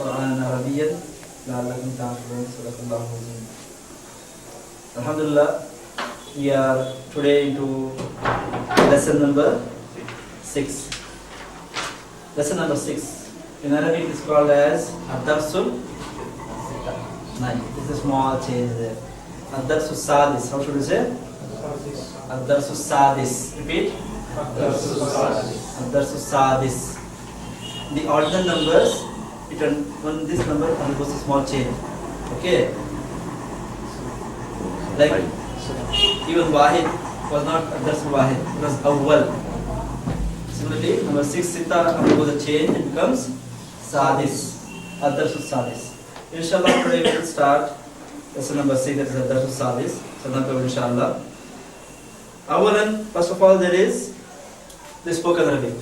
قرآنا عربيا لعلكم تعقلون. صدق الله العظيم. Alhamdulillah, we are today into lesson number 6. Lesson number 6. In Arabic it is called as Ad-Darsul. Nice. This is a small change there. Ad-Darsul Sadis. How should we say? Ad-Darsul Sadis. Repeat. Ad-Darsul Sadis. The ordinal numbers, when this number undergoes a small change. Okay. Like even Wahid was not Ad-Darsul Wahid, it was Awwal. Similarly, number 6 Sita undergoes a change, it becomes Sadis. Ad-Darsul Sadis. Inshallah, today we will start lesson number 6, that is Ad-Darsul Sadis. So, inshallah. Awalan, first of all, there is the spoken Arabic.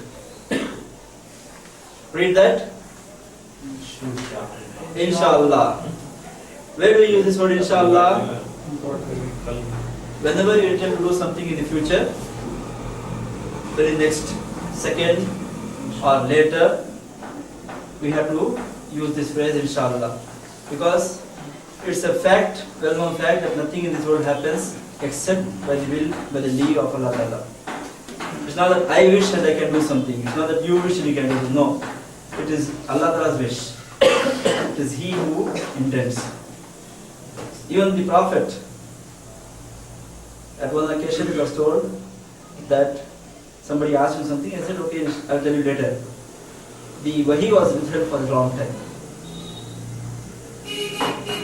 Read that. Inshallah. Where do we use this word inshallah? Whenever you intend to do something in the future, very next second or later, we have to use this phrase inshallah. Because it's a fact, well-known fact, that nothing in this world happens except by the will, by the leave of Allah Ta'ala. It's not that I wish and I can do something. It's not that you wish and you can do it. No. It is Allah Ta'ala's wish. It is He who intends. Even the Prophet, at one occasion it was told that somebody asked him something and said, okay, I'll tell you later. The wahi was withheld for a long time.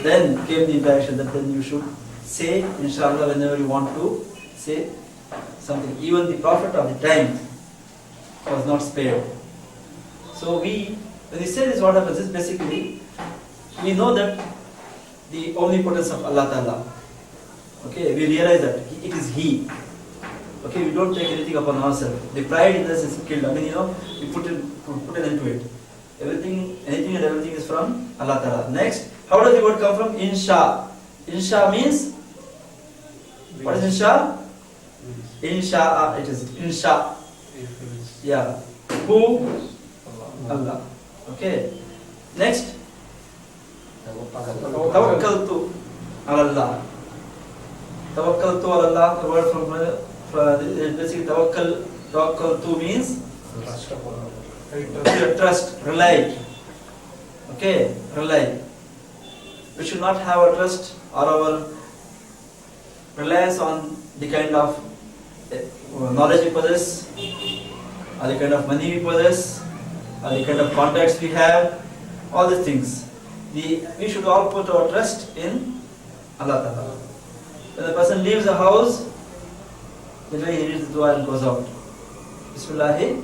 Then came the interaction that then you should say inshallah whenever you want to say something. Even the Prophet of the time was not spared. So when we say this, what happens is basically we know that the omnipotence of Allah Ta'ala. Okay, we realize that it is He. Okay, we don't take anything upon ourselves. The pride in us is killed. I mean, we put an end to it. Anything and everything is from Allah Ta'ala. Next, how does the word come from? Insha. Insha means, what is insha? Insha, it is insha. Yeah. Who? Allah. Okay. Next. Tawakkaltu ala Allah. Tawakkaltu ala Allah, the word from basically tawakkaltu means trust, rely. Okay, rely. We should not have a trust or our reliance on the kind of knowledge we possess, or the kind of money we possess, or the kind of contacts we have, all these things. We should all put our trust in Allah Ta'ala. When a person leaves a house, the way he reads the dua and goes out. Bismillahi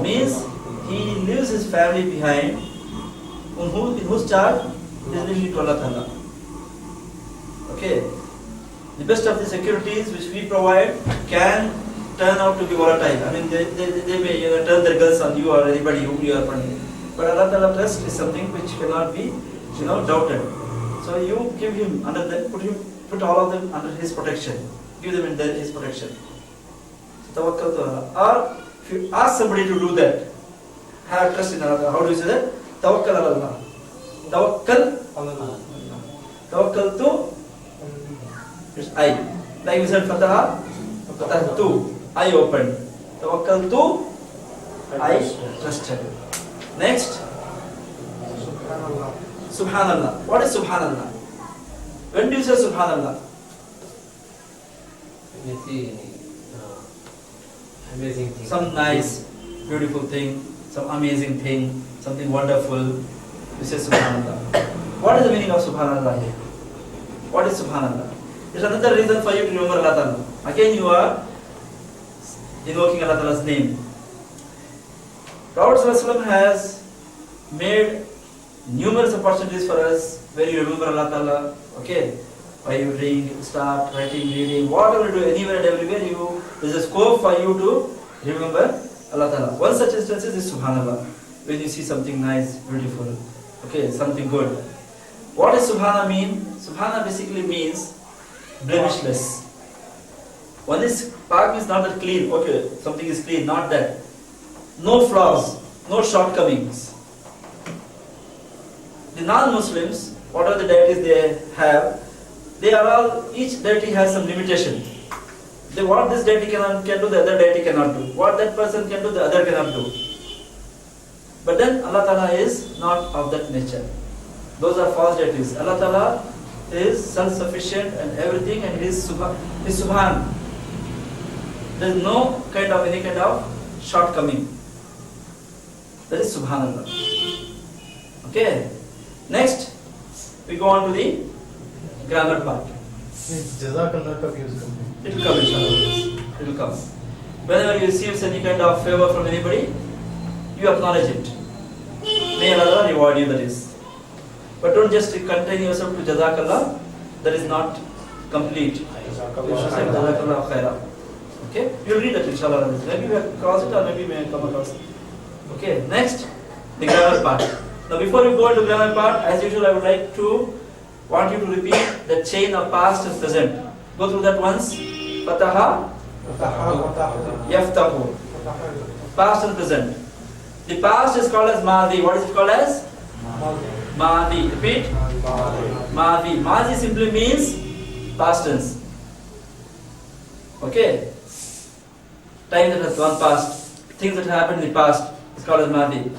means he leaves his family behind, in whose charge he is leaving to Allah Ta'ala. Okay. The best of the securities which we provide can turn out to be volatile. I mean, they may turn their guns on you or anybody whom you are funding. But Allah Ta'ala trust is something which cannot be, doubted. So you give him put all of them under his protection. Give them in his protection. So, tawakkal to Allah. Or if you ask somebody to do that, have trust in Allah. How do you say that? Tawakkal ala Allah. Tawakkal Allah. Tawakkal to it's I. Like we said, Fataha, Fataha to. I opened. Tawakkal to I trusted. Next, Subhanallah. What is Subhanallah? When do you say Subhanallah? Amazing thing. Some nice, beautiful thing, some amazing thing, something wonderful. You say Subhanallah. What is the meaning of Subhanallah here? What is Subhanallah? It's another reason for you to remember Allah Ta'ala. Again, you are invoking Allah Ta'ala's name. Prophet ﷺ has made numerous opportunities for us where you remember Allah Ta'ala. Okay, while you drink, start writing, reading, whatever you do, anywhere and everywhere, there's a scope for you to remember Allah Ta'ala. One such instance is Subhanallah, when you see something nice, beautiful, okay, something good. What does Subhana mean? Subhana basically means blemishless. One is Pak means not that clean. Okay, something is clean, not that. No flaws, no shortcomings. the non-Muslims, whatever the deities they have, they are all, each deity has some limitation. What this deity can do, the other deity cannot do. What that person can do, the other cannot do. But then Allah Ta'ala is not of that nature. Those are false deities. Allah Ta'ala is self-sufficient and everything, and He is Subhan. There is no any kind of shortcoming. That is Subhanallah. Okay. Next, we go on to the grammar part. Jazakallah ka use करते It will come, inshallah. It will come. Whenever you receive any kind of favor from anybody, you acknowledge it. May Allah reward you, that is. But don't just contain yourself to Jazakallah. That is not complete. You should say Jazakallah khaira. Okay? You will read that, inshallah. Maybe we have crossed it, or maybe we may come across it. Okay, next, the grammar part. Now before we go into grammar part, as usual I would like to want you to repeat the chain of past and present. Go through that once. Fataha, Yaftahu. Past and present. The past is called as Madi. What is it called as? Madi. Repeat. Madi. Madi simply means past tense. Okay. Time that has gone past. Things that happened in the past is called as Madi.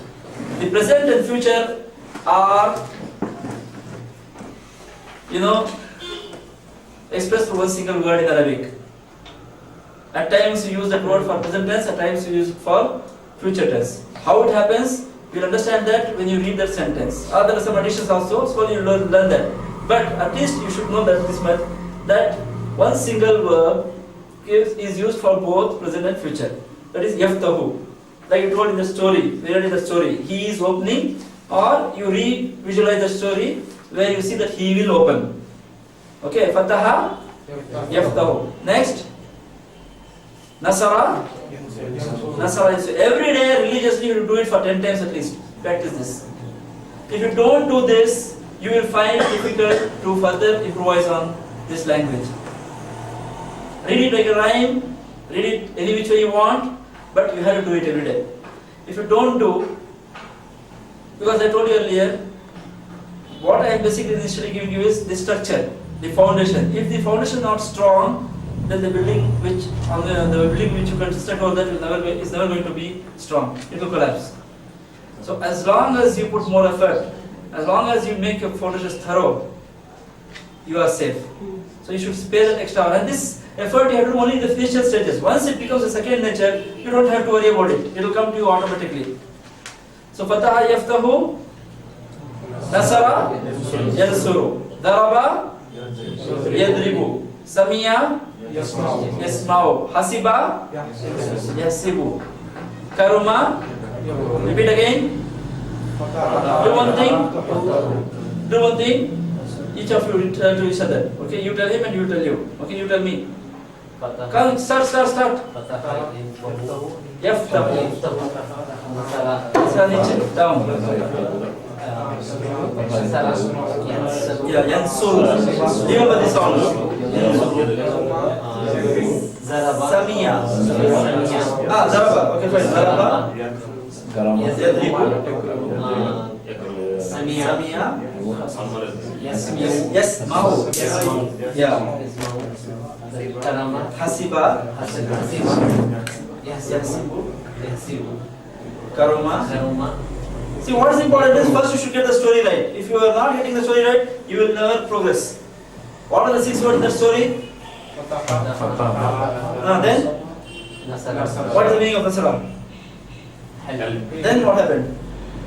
The present and future are, expressed through one single word in Arabic. At times you use that word for present tense, at times you use it for future tense. How it happens, you'll understand that when you read that sentence. Or there are some additions also, so you'll learn that. But at least you should know that this much, that one single verb is used for both present and future. That is yaftahu. Like you told in the story, we read in the story, he is opening, or you visualize the story where you see that he will open. Okay, fataha, yaftahu. Next, nasara, nasara. So every day religiously you do it for 10 times at least. Practice this. If you don't do this, you will find it difficult to further improvise on this language. Read it like a rhyme, read it any which way you want, but you have to do it every day. If you don't do, because I told you earlier, what I am basically initially giving you is the structure, the foundation. If the foundation is not strong, then the building which you construct all that is never going to be strong. It will collapse. So as long as you put more effort, as long as you make your foundation thorough, you are safe. So you should spare that extra. And this effort you have to do only in the initial stages. Once it becomes a second nature, you don't have to worry about it. It will come to you automatically. So fataha yaftahu, nasara yansuru, daraba yadribu, samiya yasma'u, hasiba yasibu, karuma. Repeat again. Do one thing. Each of you tell to each other. Okay, you tell him and you tell you. Okay, you tell me. Come, start. Yaftahu. Down. Yeah, yansur. Remember this song. Samiya. Zaraba. Okay, fine. Zaraba. Yadribu. Samiya. Yes, Mao. Yeah. Hasiba. Yasibu. Karuma. See, what is important is first you should get the story right. If you are not getting the story right, you will never progress. What are the 6 words in the story? Then? What is the meaning of Nasara? Then what happened?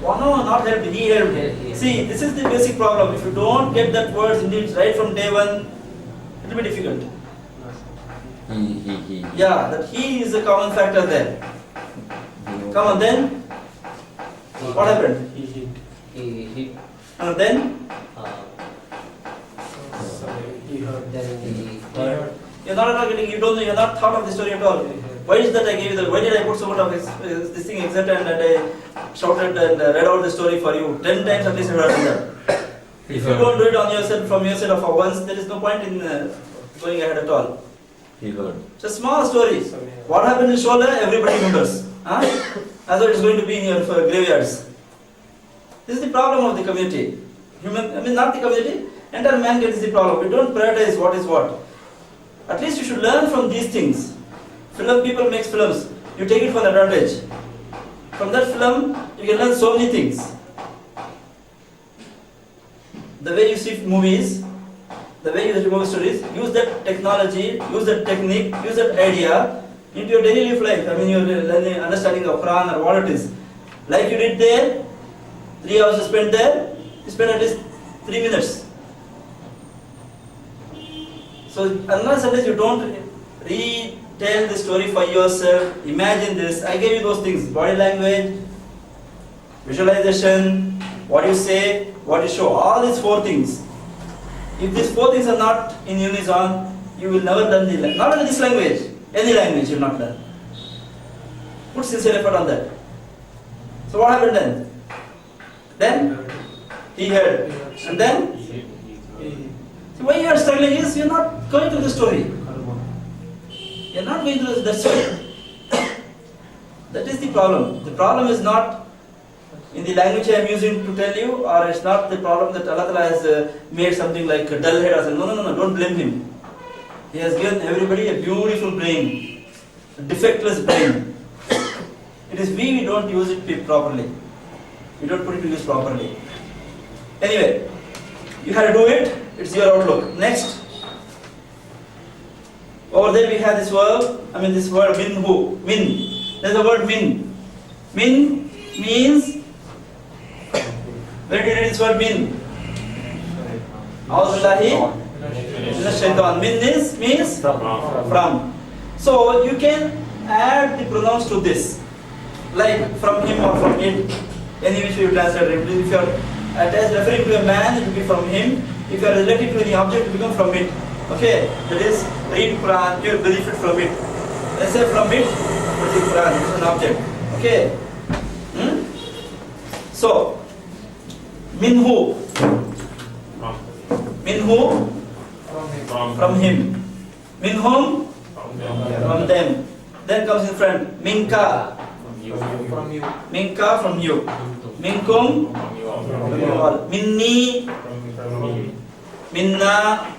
Oh, no, not helped. He helped. See, this is the basic problem. If you don't get that words indeed right from day one, it will be difficult. He. Yeah, that he is a common factor there. Come on, then. What happened? He hit. And then? He heard. Then he heard. You're not getting. You don't know. You're not thought of the story at all. Why is that I gave you that? Why did I put so much of this thing except and I shouted and read out the story for you 10 times at least? You have done that. If you don't do it on yourself from yourself or for once, there is no point in going ahead at all. He heard. It's a small story. What happened in Shola, everybody remembers. As though it's going to be in your graveyards. This is the problem of the community. not the community, entire mankind is the problem. We don't prioritize what is what. At least you should learn from these things. People make films. You take it for the advantage. From that film, you can learn so many things. The way you see movies, the way you remember stories, use that technology, use that technique, use that idea into your daily life. You're learning, understanding of Quran or what it is. Like you did there, 3 hours you spent there, you spend at least 3 minutes. So unless you don't retell the story for yourself, imagine this. I gave you those things: body language, visualization, what you say, what you show. All these 4 things. If these 4 things are not in unison, you will never learn the language. Not only this language, any language you will not learn. Put sincere effort on that. So what happened then? Then he heard, and then. See, why you are struggling is you are not going through the story. You are not going through that story. That is the problem. The problem is not in the language I am using to tell you, or it's not the problem that Allah Ta'ala has made something like a dull head or something. No, don't blame him. He has given everybody a beautiful brain, a defectless brain. It is we don't use it properly. We don't put it to use properly. Anyway, you have to do it. It's your outlook. Next. Over there we have this verb. This word minhu. Min. There's the word min. Min means. Where did you read this word min? Auzubillahi minash shaitan. Min means from. So you can add the pronouns to this, like from him or from it. Any which you translate it. If you are referring to a man, it will be from him. If you are relating to any object, it will become from it. Okay, that is read Quran. You will benefit from it. Let's say from it, but the Quran is an object. Okay. So minhu. Minhu. From him. Minhum. From them. Then comes in front. Minka. From you. Minka from you. Minkum from you all. Minni. Minna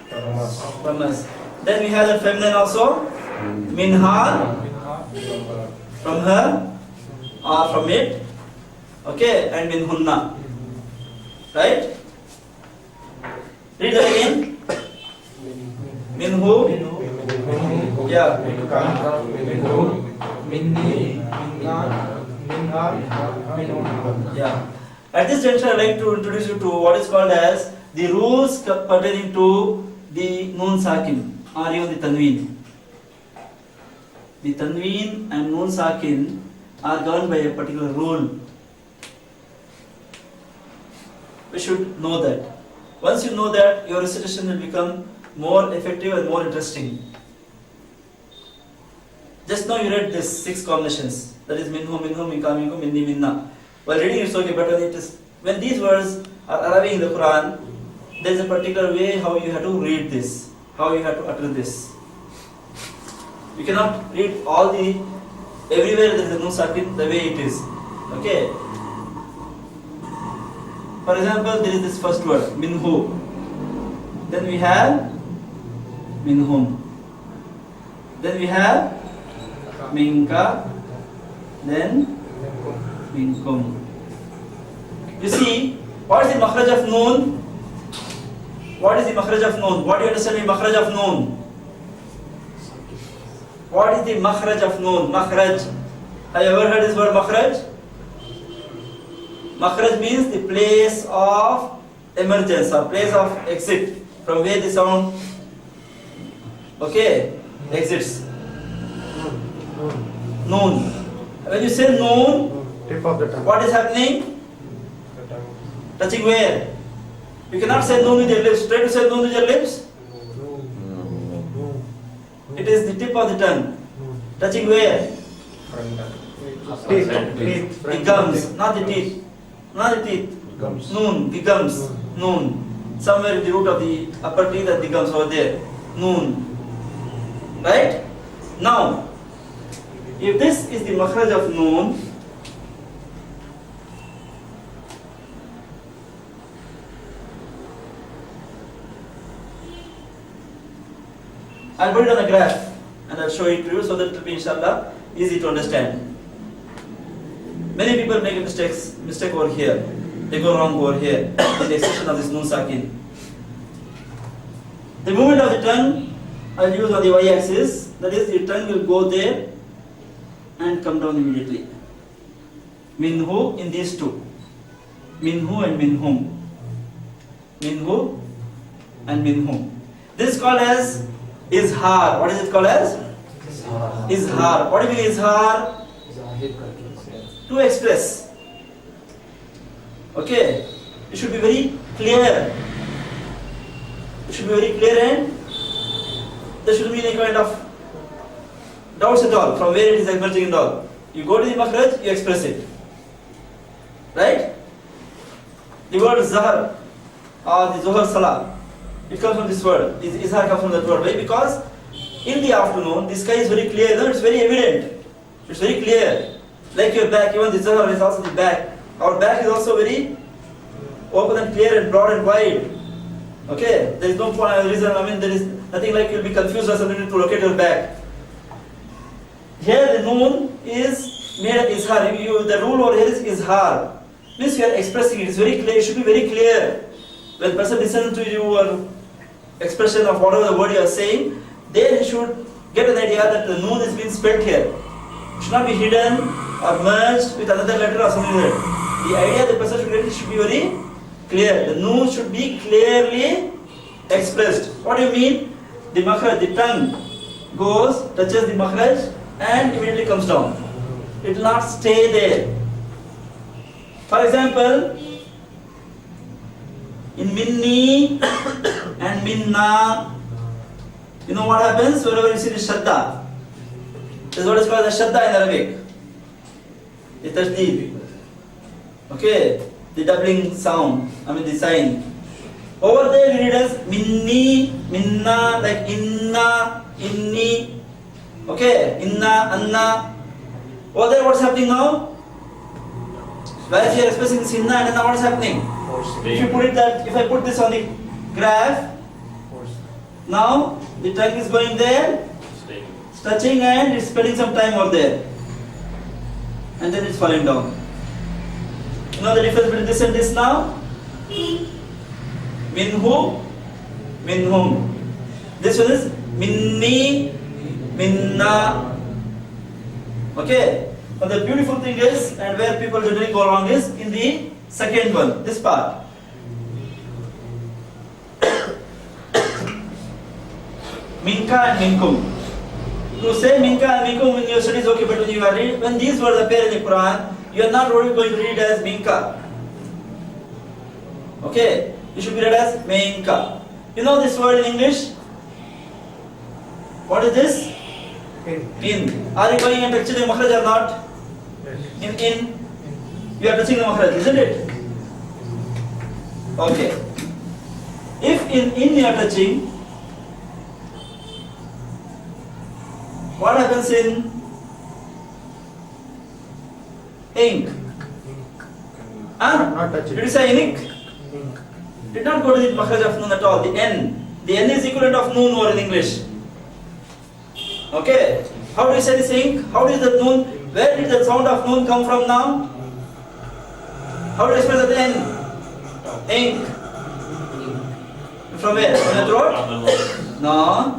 from us. Then we have the feminine also. Minha from her or from it. Okay, and minhunna. Right? Read that again. Minhu. Yeah. Yeah. At this juncture, I would like to introduce you to what is called as the rules pertaining to the noon sakin or even the tanween. The tanween and noon sakin are governed by a particular rule. We should know that. Once you know that, your recitation will become more effective and more interesting. Just now you read these 6 combinations. That is minhu, minhu, minka, minkum, minni, minna. While reading it's okay, but when these words are arriving in the Quran, there is a particular way how you have to read this, how you have to utter this. You cannot read everywhere there is a nun sakin the way it is. Okay. For example, there is this first word, minhu. Then we have minhum. Then we have minka. Then minkum. You see, what is the makhraj of noon? What is the makhraj of noon? What do you understand by makhraj of noon? What is the makhraj of noon? Makhraj. Have you ever heard this word makhraj? Makhraj means the place of emergence or place of exit from where the sound exits. Noon. When you say noon, Tip of the tongue. what is happening? The tongue. Touching where? You cannot say noon with your lips. Try to say noon with your lips. It is the tip of the tongue. Touching where? Teeth. The gums, not the teeth. Not the teeth. Gums. Noon, the gums. Noon. Somewhere in the root of the upper teeth and the gums over there. Noon. Right? Now, if this is the makhraj of noon, I'll put it on a graph and I'll show it to you so that it will be inshallah easy to understand. Many people make a mistake over here. They go wrong over here in the extension of this nun sakin. The movement of the tongue I'll use on the y-axis, that is the tongue will go there and come down immediately. Minhu in these two. Minhu and minhum. Minhu and minhum. This is called as izhar. What is it called as? Izhar. What do you mean izhar? To express. Okay. It should be very clear. It should be very clear and there shouldn't be any kind of doubts at all from where it is emerging and all. You go to the makhraj, you express it. Right? The word zahar or the zuhar salah, it comes from this word. Izhar comes from that word. Why? Because in the afternoon, the sky is very clear. No, it's very evident. It's very clear. Like your back, even the zahar is also the back. Our back is also very open and clear and broad and wide. Okay? There is no reason, there is nothing like you'll be confused or something to locate your back. Here the noon is made of izhar. The rule over here is izhar. Means you are expressing it. It's very clear. It should be very clear. When person listens to your expression of whatever the word you are saying, then he should get an idea that the noon is being spelled here. It should not be hidden or merged with another letter or something like that. The idea the person should get it should be very clear. The noon should be clearly expressed. What do you mean? The makhraj, the tongue goes, touches the makhraj and immediately comes down. It will not stay there. For example, in minni and minna, you know what happens whenever you see the shadda? This is what is called the shadda in Arabic. The tajdeed. Okay, the doubling sound, the sign. Over there we read as minni, minna, like inna, inni. Okay, inna, anna. Over there what's happening now? Whereas you are expressing this inna and anna, what's happening? If I put this on the graph, now the tongue is going there, it's touching and it's spending some time over there. And then it's falling down. You know the difference between this and this now? Minhu, minhum. This one is minni, minna. Okay? But the beautiful thing is, and where people generally go wrong is in the second one, this part. Minka and minkum. To say minka and minkum in your studies, okay, but when you are reading, when these words appear in the Quran, you are not only going to read as minka. Okay? You should be read as minka. You know this word in English? What is this? In. Are you going and touching the makhraj or not? In. You are touching the makhraj, isn't it? Okay. If in you are touching, what happens in ink? Not touching. Did you say ink? Did not go to the makhraj of noon at all. The N. The N is equivalent of noon or in English. Okay. How do you say this ink? How is the noon? Where did the sound of noon come from now? How do you express the N? Ink. From where? From the throat? No.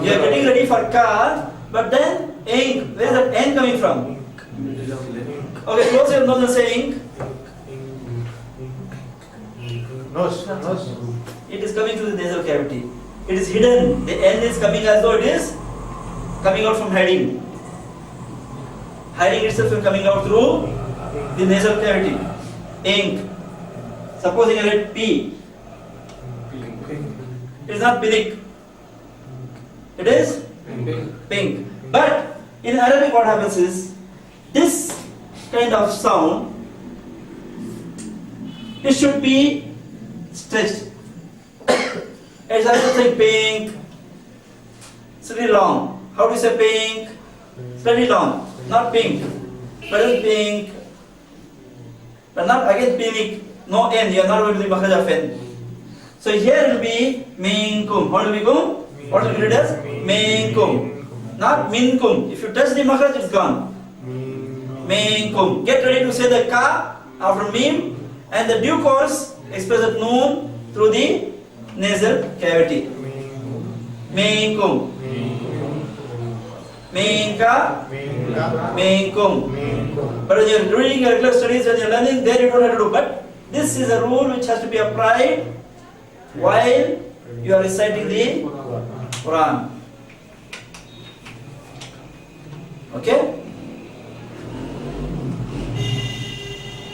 You are getting ready for car, but then ink. Where is that N coming from? Okay, close your nose and say ink. Nose. It is coming through the nasal cavity. It is hidden. The N is coming as though it is coming out from hiding. Hiding itself from coming out through the nasal cavity. Ink. Supposing I read P. It is not pinik. It is pink. But in Arabic what happens is, this kind of sound, it should be stretched. It's also saying pink, slightly long. How do you say pink? Slightly long, not pink. But it's pink. But not again pink. No N, you are not going to the makhraj of N. So here it will be minkum. How do we go? What will you read as? Minkum. Not minkum. If you touch the makhraj, it's gone. Minkum. Get ready to say the ka after mim, and the due course express the noon through the nasal cavity. Minkum. Minka. Minkum. But when you're doing your regular studies, when you're learning, there you don't have to do. But this is a rule which has to be applied while you are reciting the Quran. Okay?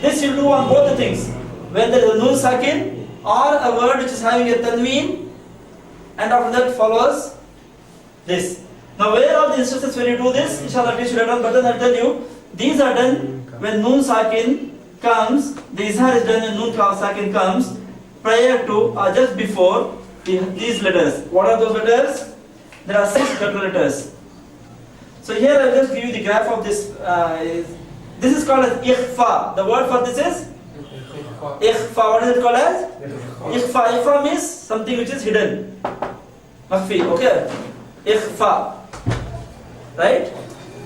This you do on both the things. When there is a nun sakin or a word which is having a tanween, and after that follows this. Now, where are the instructions when you do this? Inshallah, we should have done, but then I'll tell you, these are done when nun sakin comes, the izhar is done when nun sakin comes, prior to or just before these letters. What are those letters? There are 6 capital letters. So here I'll just give you the graph of this. This is called as ikhfa. The word for this is ikhfa. What is it called as? Ikhfa. Ikhfa means something which is hidden. Makhfi. Okay. Ikhfa. Right?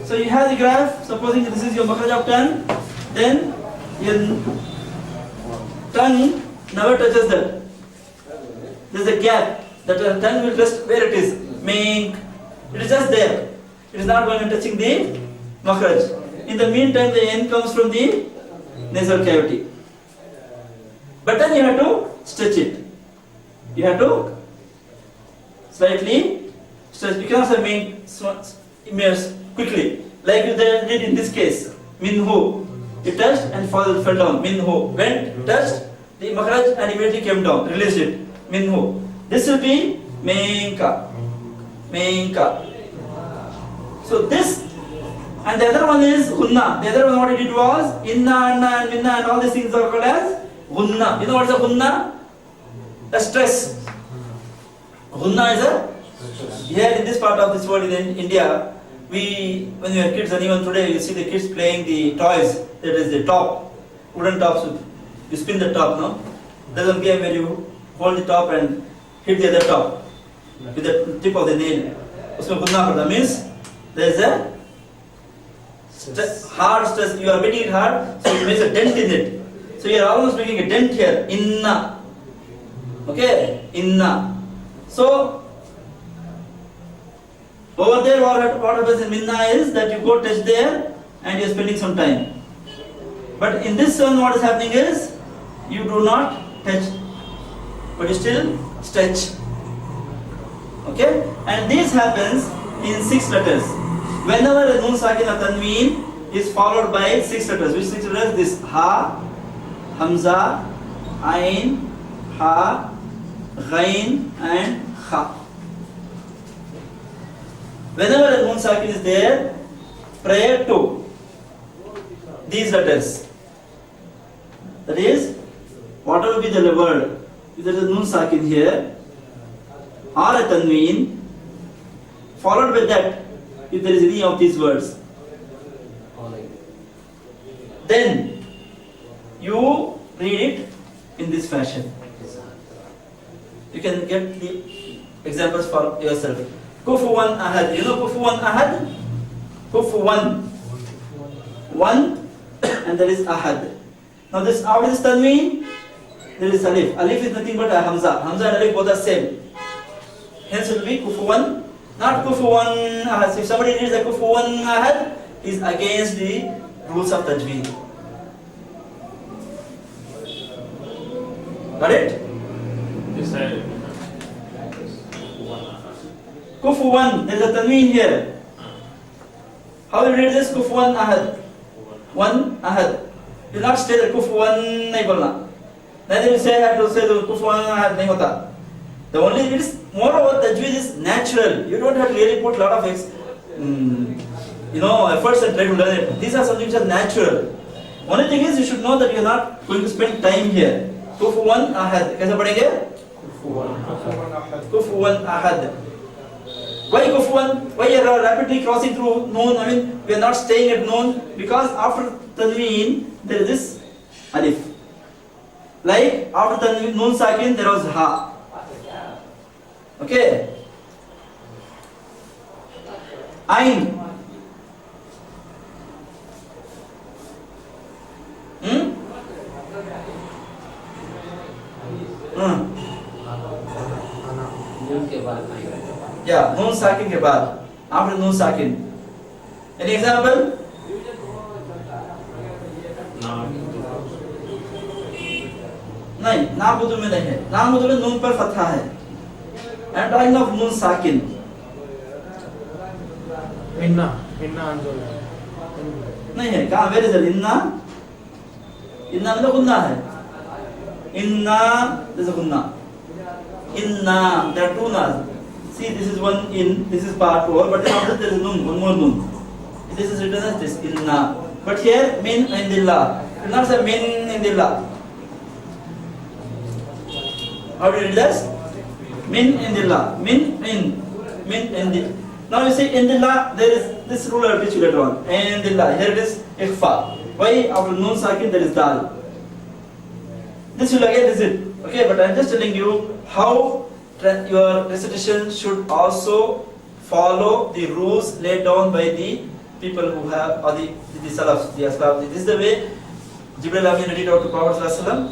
So you have the graph. Supposing this is your makhraj of tongue, then your tongue never touches that. There is a gap that your tongue will rest where it is. Mink. It is just there. It is not going and touching the makhraj. In the meantime, the N comes from the nasal cavity. But then you have to stretch it. You have to slightly stretch. You cannot say mink quickly. Like you did in this case. Minhu. It touched and fell down. Minhu. Went, touched the makhraj and immediately came down. Released it. Minhu. This will be minka. Minka. So this, and the other one is gunna. The other one what it did was inna, anna and minna and all these things are called as gunna. You know what is a gunna? A stress. Gunna is a, here in this part of this world in India, when we were kids and even today you see the kids playing the toys, that is the top, wooden tops, you spin the top, no? There's a game where you hold the top and hit the other top with the tip of the nail. Usme gunna karta means there is a hard stress, you are making it hard, so it makes a dent in it. So you are almost making a dent here. Inna. Okay? Inna. So, over there what happens in minna is that you go touch there and you are spending some time. But in this one what is happening is, you do not touch, but you still stretch. Okay? And this happens in 6 letters. Whenever a nun sakin or tanween is followed by 6 letters, which 6 letters? This ha, hamza, ain, ha, ghain and kha. Whenever a nun sakin is there, prior to these letters, that is, what will be the word? If there is a nun sakin here, or a tanween, followed by that, if there is any of these words, then you read it in this fashion. You can get the examples for yourself. Kufuwan ahad. You know kufuwan ahad? Kufuwan. One, and there is ahad. Now this after this tanween, there is alif. Alif is nothing but a hamza. Hamza and alif both are same. Hence it will be kufuwan, not kufuwan ahad. So if somebody reads a kufuwan ahad, he is against the rules of tajweed. Got it? This side. Kufuwan, there is a tanween here. How do you read this? Kufuwan ahad. One ahad. You will not say that kufuwan nahi bolna. Neither you say have to say the kufuwan ahad nahi hota. The only it is moreover tajweed is natural. You don't have to really put a lot of efforts and try to learn it. These are something which are natural. Only thing is you should know that you are not going to spend time here. Kufuwan ahad. कैसे पढ़ेंगे? Kufuwan ahad. Why kufuwan? Why you are rapidly crossing through noon? I mean, we are not staying at noon because after tanween there is this alif. Like after tanween noon sakin there was ha. Okay. Ain. Hmm? Hmm. नून के बाद आएगा। Yeah, noon sakin ke baad. After noon sakin. Any example? नहीं, नाबुदु में नहीं है। नाबुदु में नून पर फतहा है। And talking of noon sakin. Inna anjol. नहीं है, कहाँ? Where is it? Inna? Inna में तो गुन्ना है। Inna, this is gunna. Inna, there are two nas. See, this is one in, this is part over, but then after there is nun, one more nun. This is written as this, inna. But here, min indillah. You not say min indillah. How do you read this? Min indillah. Min indillah. Now you see indillah, there is this rule which you later on. Indillah. Here it is ikhfa. Why? After nun sakin there is dal. This will again is it. Okay, but I am just telling you how your recitation should also follow the rules laid down by the people who have, or the salafs, the asbab. This is the way Jibril Amin read it out to Prophet ﷺ,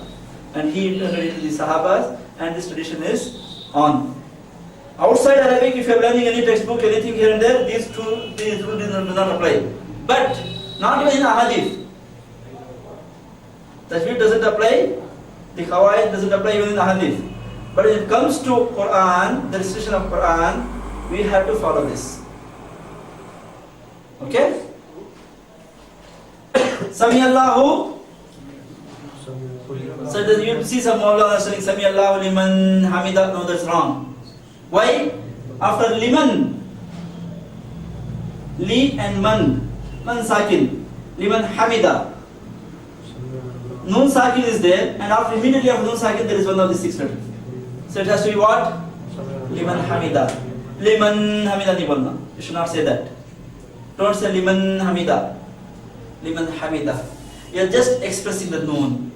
and he read it to the Sahabas, and this tradition is on. Outside Arabic, if you are learning any textbook, anything here and there, these rules do not apply. But not even in Ahadith. Tajweed doesn't apply, the Qawaid doesn't apply even in Ahadith. But when it comes to Quran, the recitation of Quran, we have to follow this. Okay? Sami Allahu. So that you see some Mawlana saying Sami Allahu liman hamida. No, that's wrong. Why? After liman, li and man sakin, liman hamida. Nun sakin is there, and after immediately after nun sakin there is one of the six letters. So it has to be what? Liman hamida. Liman hamida nahi bolna. You should not say that. Don't say liman hamida. Liman hamida. You are just expressing the noon.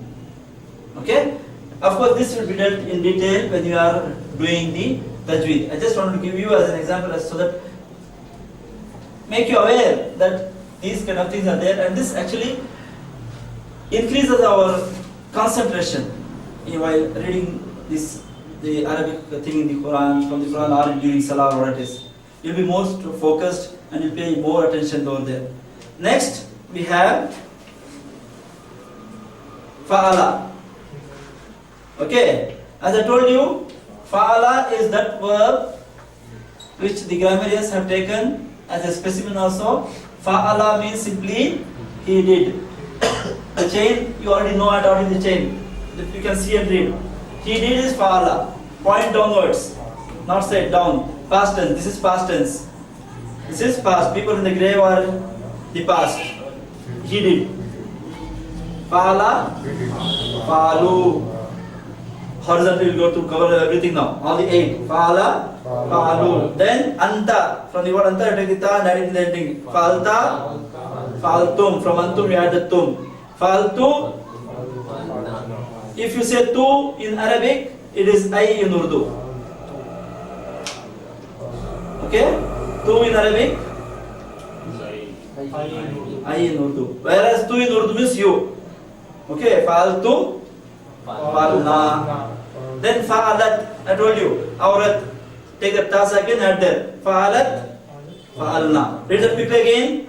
Okay? Of course, this will be dealt in detail when you are doing the tajweed. I just wanted to give you as an example so that make you aware that these kind of things are there, and this actually increases our concentration while reading the Arabic thing in the Quran, from the Quran, or during Salah, or it is. You'll be more focused and you'll pay more attention over there. Next, we have fa'ala. Okay, as I told you, fa'ala is that verb which the grammarians have taken as a specimen also. Fa'ala means simply he did. The chain, you already know it out in the chain. You can see and read. He did is fa'ala. Point downwards, not straight down. Past tense. This is past tense. This is past. People in the grave are the past. He did. Fa'ala, fa'alu. Horizontal will go to cover everything now. All the 8. Fa'ala, fa'alu. Then anta. From the word anta, you take the ta and add it in the ending. Fa'alta, fa'altum. From antum, you add the tum. Fa'altu. If you say tu in Arabic, it is I in Urdu. Okay? Tu in Arabic, I in Urdu. Whereas tu in Urdu means you. Okay? Fa'altu, fa'alna. Then fa'alat, I told you. Aurat. Take the ta again, add there. Fa'alat, fa'alna. Read that quickly again.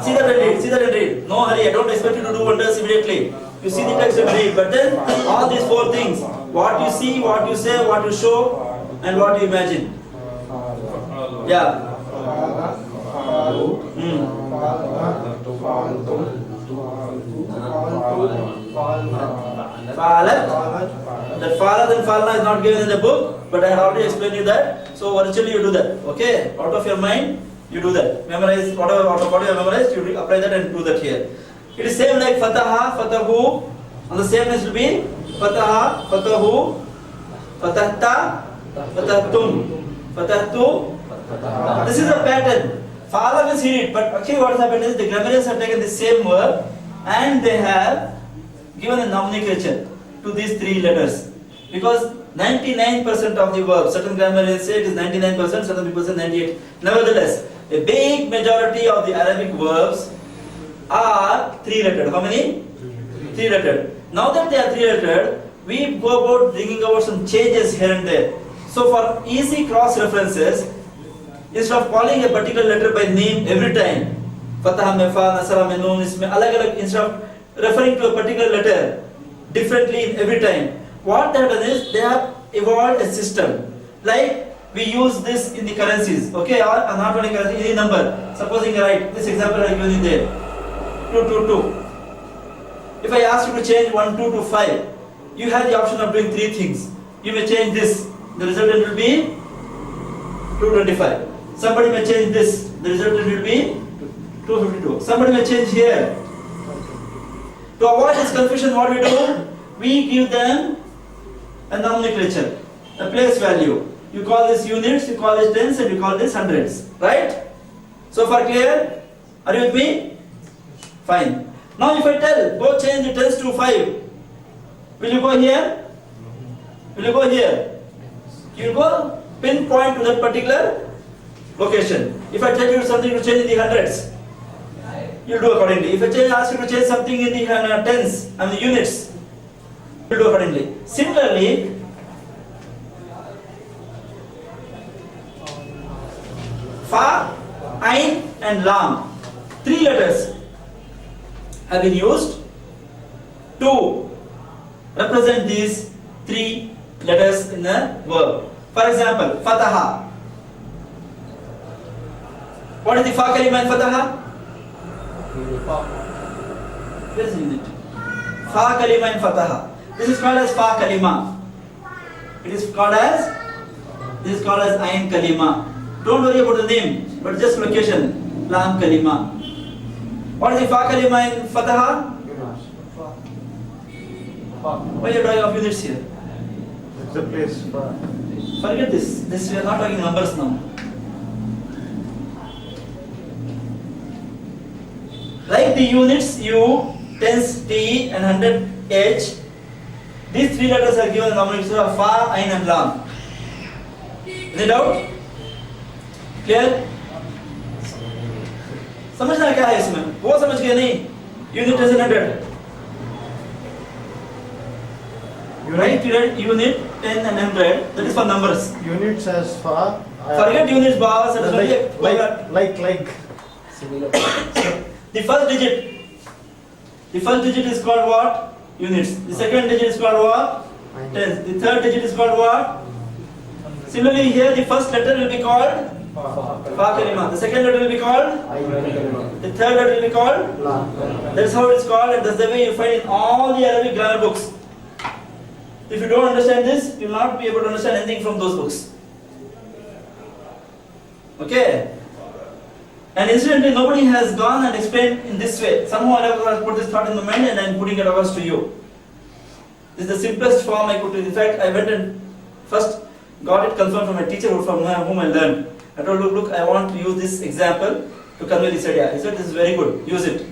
See that and read. See that and read. No hurry. I don't expect you to do wonders immediately. You see the text and read. But then all these 4 things: what you see, what you say, what you show, and what you imagine. Yeah. Fa'alat. That fa'alat and fa'alna is not given in the book, but I have already explained you that. So virtually you do that. Okay? Out of your mind, you do that. Memorize whatever out of what you have memorized, you apply that and do that here. It is same like fataha, fatahu. On the same it will be fataha, fatahu, fatahta, fatahtum, fatahtu. This is a pattern. Fa'ala means he did, but actually what has happened is the grammarians have taken the same word and they have given a nomenclature to these 3 letters. Because 99% of the verbs. Certain grammarians say it is 99%, certain people say 98%. Nevertheless, a big majority of the Arabic verbs are three-lettered. How many? Three-lettered. Now that they are three-lettered, we go about bringing about some changes here and there. So for easy cross-references, instead of calling a particular letter by name every time, Fatah mein fa, Nasara mein noon, isme alag alag, instead of referring to a particular letter differently in every time, what they have done is they have evolved a system. Like we use this in the currencies, okay, or not only currency, any number. Supposing I write this example I given you there, 222. If I ask you to change 1, 2 to 5, you have the option of doing three things. You may change this, the resultant will be 225. Somebody may change this, the resultant will be 252. Somebody may change here. To avoid this confusion, what we do? We give them a nomenclature, a place value. You call this units, you call this tens, and you call this hundreds. Right? So far clear? Are you with me? Fine. Now if I tell, go change the tens to 5, will you go here? Will you go here? You will go pinpoint to that particular location. If I tell you something to change in the hundreds, you will do accordingly. If I ask you to change something in the tens and the units, you will do accordingly. Similarly, Fa, Ain and Lam, three letters have been used to represent these three letters in a verb. For example, Fataha. What is the Fa kalima in Fataha? Where is the unit? Fa kalima in Fataha. This is called as Fa kalima. It is called as, this is called as Ain kalima. Don't worry about the name, but just location. Lam kalima. What is the Fa kalima in Fataha? Why are you drawing off units here? It's a place for. Forget this. We are not talking numbers now. Like the units U, tens T and 100 H, these three letters are given the nomenclature of Fa, Ain and Lam. Is it out? Clear? समझना क्या है इसमें? वो समझ गए नहीं? Unit is 100. Right? Unit 10 and 100. That is for numbers. Units as far. Forget units, boss. Like. Similar. The first digit is called what? Units. The second digit is called what? Tens. The third digit is called what? Similarly, here the first letter will be called Fa kalima. The second letter will be called. The third letter will be called. That's how it is called, and that's the way you find in all the Arabic grammar books. If you don't understand this, you will not be able to understand anything from those books. Okay? And incidentally, nobody has gone and explained in this way. Somehow I have put this thought in my mind and I am putting it across to you. This is the simplest form I could do. In fact, I went and first got it confirmed from a teacher from whom I learned. I told him, look, I want to use this example to convey this idea. He said, this is very good, use it.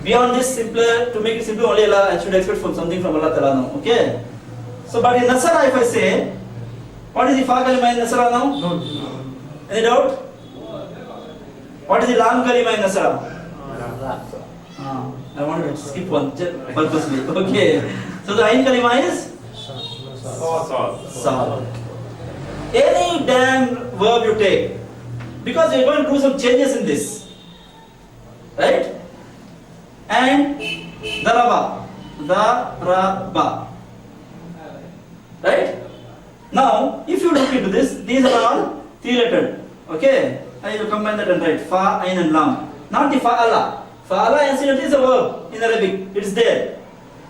Beyond this, simpler, to make it simpler, only Allah, I should expect from something from Allah Ta'ala now. Okay? So, but in Nasara, if I say, what is the Fa kalima in Nasara now? No. Any doubt? What is the Lam kalima in Nasara? I wanted to skip one purposely. Okay. So the Ain kalima is? Sa. Any damn verb you take, because we are going to do some changes in this. Right? And daraba. Daraba. Right? Now, if you look into this, these are all three-lettered. Okay? I will combine that and write Fa, Ain and Lam. Not the Fa'ala. Fa'ala incidentally is a verb in Arabic. It's there.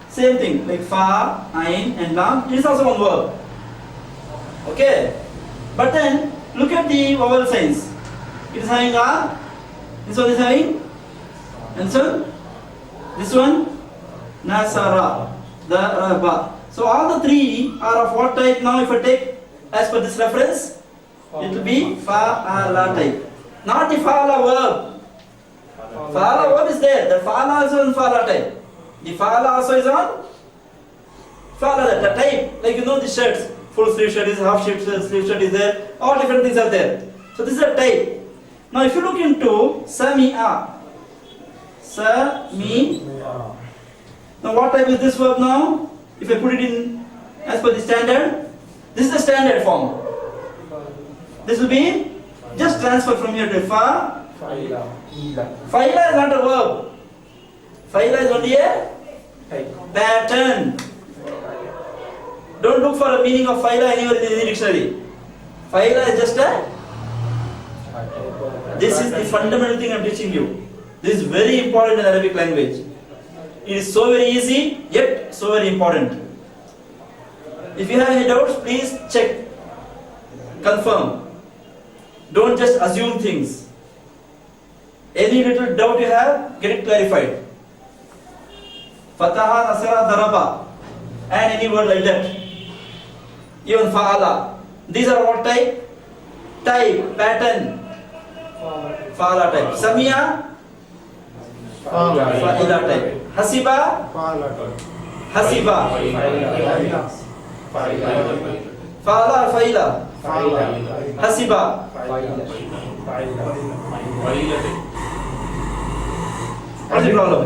Same thing, like Fa, Ain and Lam. It is also one verb. Okay? But then, look at the vowel signs. It is having A. This one is having. And so, this one, Nasara. Daraba. So all the three are of what type now? If I take as per this reference, it will be Fa'ala type. Not the Fa'ala verb. Fa'ala verb is there. The Fa'ala also is Fa'ala type. The Fa'ala also is on Fa'ala, the type, like the shirts, full sleeve shirt is, half sleeve shirt is there, all different things are there. So this is a type. Now if you look into Sami'a, Sami'a. Now what type is this verb now? If I put it in as per the standard, this is the standard form. This will be just transfer from here to fa. Fa'ila is not a verb. Fa'ila is only a pattern. Don't look for a meaning of fa'ila anywhere in the dictionary. Fa'ila is just a. This is the fundamental thing I am teaching you. This is very important in Arabic language. It is so very easy, yet so very important. If you have any doubts, please check, confirm. Don't just assume things. Any little doubt you have, get it clarified. Fataha, Nasara, Daraba, and any word like that. Even Fa'ala. These are what type? Type, pattern. Fa'ala type. Samiya, Fa'ila type. Hasiba, Hasiba. Fa'ala or Fa'ila? Hasiba. What's the problem?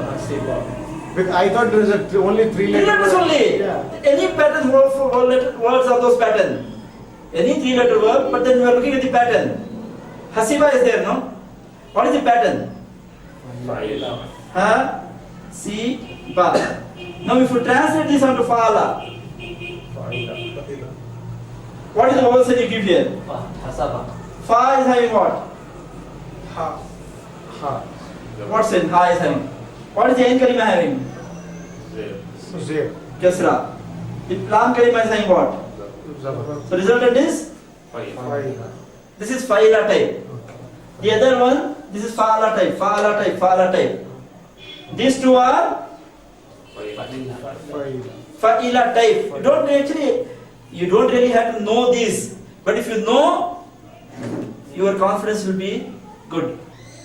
I thought there is only three Three letters only. Yeah. Any pattern words are those pattern. Any three-letter word, but then we are looking at the pattern. Hasiba is there, no? What is the pattern? Ha-si-ba. Now if you translate this onto Fa'ala, what is the vowel sound you give here? Fa is having what? Ha. What sound ha is having? What is the ain kalima having? Zir. Kasra. The lam kalima is having what? So resultant is? This is Fa'ila type. The other one, this is Fa'ala type, Fa'ala type, Fa'ala type. These two are Fa'ila type. You don't really have to know these. But if you know, your confidence will be good.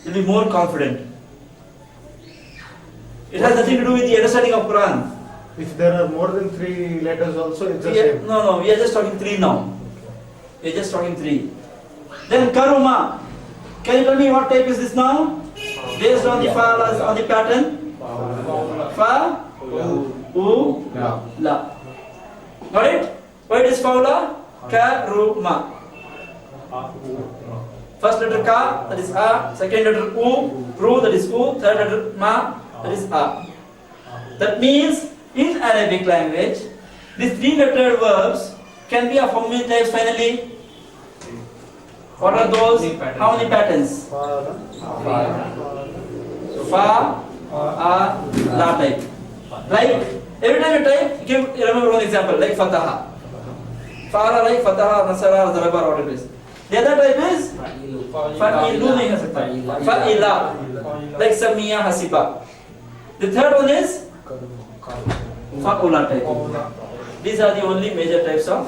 You'll be more confident. It has nothing to do with the understanding of Quran. If there are more than three letters also, it's the same. No, we are just talking three now. We are just talking three. Then Karuma. Can you tell me what type is this now? Based on the fa'ala, on the pattern? Fa, u, la. Got it? What is fa'ula? Karuma. First letter ka, that is a. Second letter u, ru, that is u. Third letter ma, that is a. That means in Arabic language, these three-lettered verbs can be of how many types finally? What are those? How many patterns? Fa, a, la type. Like every time you type, remember one example, like Fataha. Fa'ala like Fataha, Nasara, Daraba, whatever it is. The other type is Fa'ilu nahi ho sakta. Fa'ila. Like Samiya, Hasiba. The third one is Fa'ula type. These are the only major types of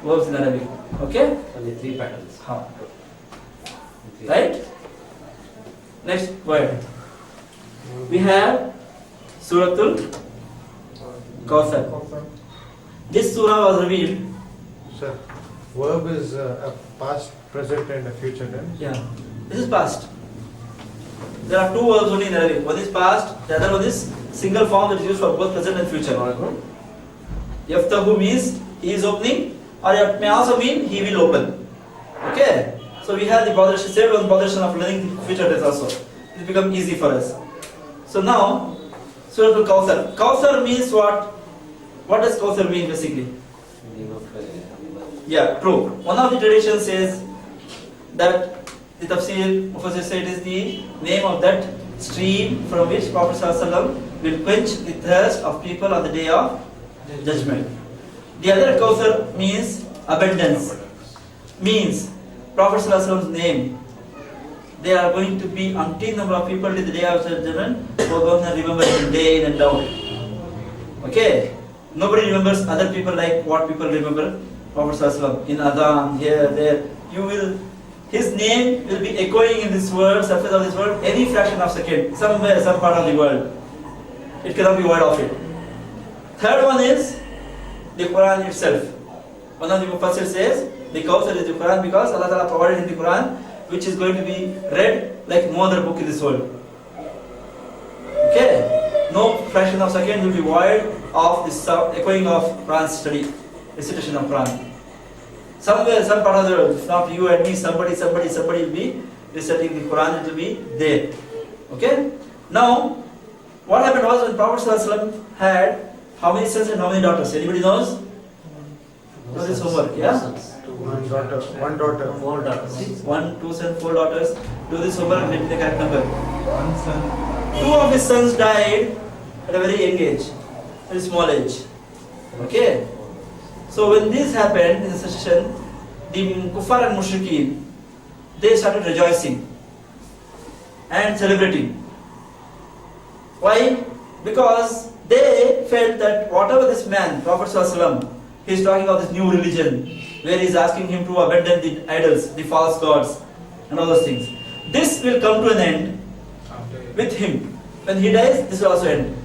verbs in Arabic. Okay? Only three patterns. Right? Next word. We have Suratul Kawthar. This surah was revealed. Sir, verb is a past, present and a future tense. Yeah. This is past. There are two verbs only in Arabic. One is past, the other one is single form that is used for both present and future. Yaftahu means he is opening, or it may also mean he will open. Okay? So we have the botheration, saved on botheration of learning the future tense also. It will become easy for us. So now, Suratul Kawthar. Kawthar means what? What does Kawthar mean basically? Yeah, true. One of the traditions says that the Tafsir Mufassir said it is the name of that stream from which Prophet ﷺ will quench the thirst of people on the day of judgment. The other Kawthar means abundance. Means Prophet ﷺ's name. There are going to be umpteen number of people till the day of judgment who are going to remember it day in and out. Okay? Nobody remembers other people like what people remember Prophet ﷺ in Adhan, here, there. His name will be echoing in this world, surface of this world, any fraction of second, somewhere, some part of the world. It cannot be word of it. Third one is the Quran itself. One of the Mufassir says the Kawthar is the Quran because Allah Ta'ala provided in the Quran, which is going to be read like no other book in this world. Okay? No fraction of second will be void of this echoing of Quran study, recitation of Quran. Somewhere, some part of the world, if not you and me, somebody will be reciting the Quran, it will be there. Okay? Now, what happened was when Prophet ﷺ had how many sons and how many daughters? Anybody knows? Know this homework, yeah? One daughter. Four daughters. 1, 2 sons, 4 daughters. Do this homework and let me the correct number. One son. 2 of his sons died at a very young age, very small age. Okay? So when this happened in the session, the kuffar and mushrikeen, they started rejoicing and celebrating. Why? Because they felt that whatever this man, Prophet ﷺ, he is talking of this new religion, where he is asking him to abandon the idols, the false gods, and all those things. This will come to an end with him. When he dies, this will also end.